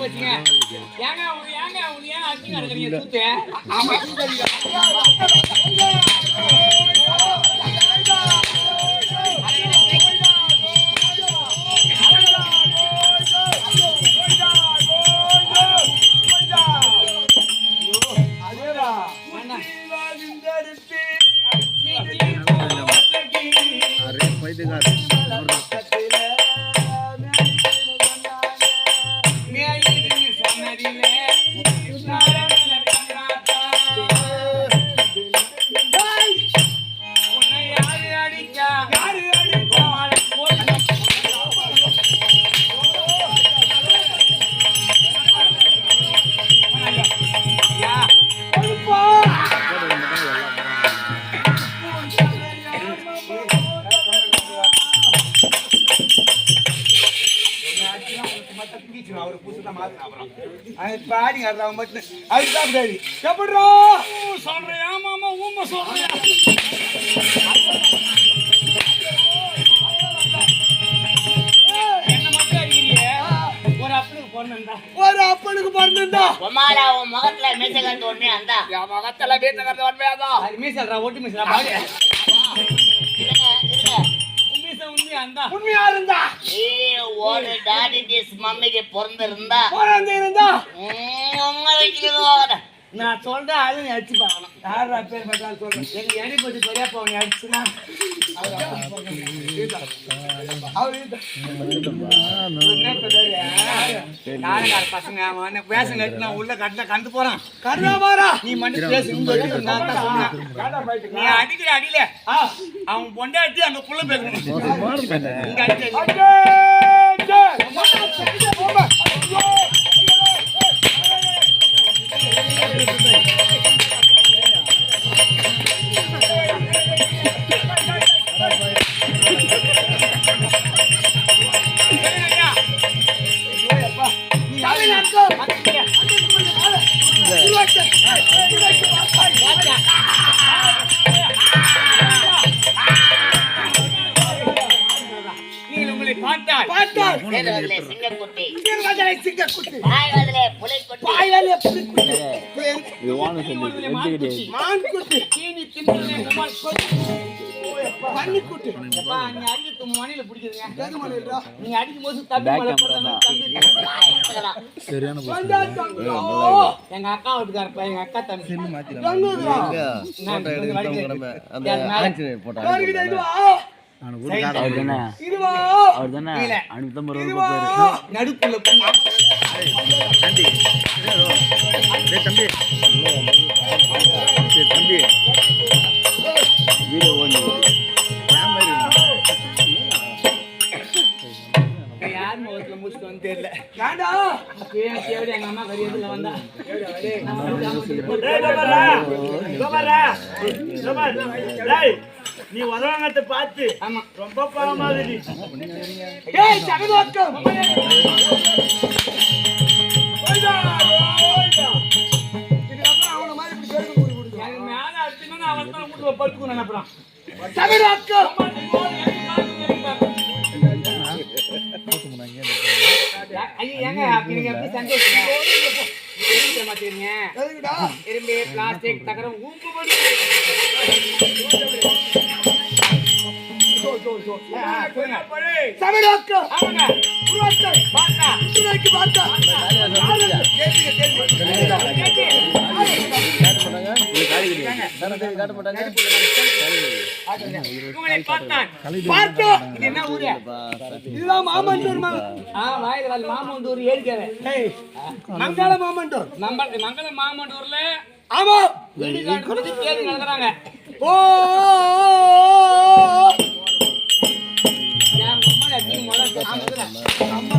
போச்சுங்க. ஏங்க ஏன் அக்கி நடக்கிறீங்க தூத்து? ஆமா பாடிங்க மட்டும் அதுதான் எப்படிரோ சொல்றேன். ஆமா ஆமா ஊமை சொல்றேன். என்ன மட்டும் அடிக்கிறீங்க? ஒரு அப்பனுக்கு பொண்ணுண்டா உமாடா உன் முகத்துல மீசை கட்டு ஒண்ணே அந்த என் முகத்துல மீசை கட்டு ஒண்மையாதான் மீசல்றா ஒட்டு மீசலா பாரு உண்மையா இருந்தா ஒரு டாடி டிஸ் மம்மிக்கு பிறந்திருந்தா நான் சொல்றேன் அது நீ அடிச்சு பார்க்கணும். யாரா பேர் பார்த்தாலும் சொல்றேன். எங்க எடி பத்தி பெரிய போவங்க அடிச்சுனா பசங்க அவன் பேசுங்க நான் உள்ள கட்டின கண்டு போறான். கருதா பாரா நீ மட்டும் பேசு. நீ அடிக்கிற அடியில அவன் பொண்டாட்டி அந்த புள்ள பேசணும். இங்க அடிக்க சிங்கக்குட்டி நீங்க அடிக்கும் போது எங்க அக்கா வீட்டுக்காரப்ப எங்க அக்கா தம்பி நடுப்புல தம்பி யார் முகத்துல முடிச்சுட்டு வந்து தெரியல. எங்க அம்மா கரியதுல வந்தா நீ உதவாங்கத்தை பார்த்து ஆமா ரொம்ப பாவமாகுது. மேல அடிச்சுன்னா அவன் தான் வீட்டுல படுத்துக்கணும் நினைப்பான். இரும்பு பிளாஸ்டிக் தகரம் ஊம்புபடி மாமண்டூர் ஏரிக்கரை மங்கள மாமண்டூர் மங்கள மாமண்டூர்ல ஆமா தேர்தல் நடத்துறாங்க. ஓ என் அம்மா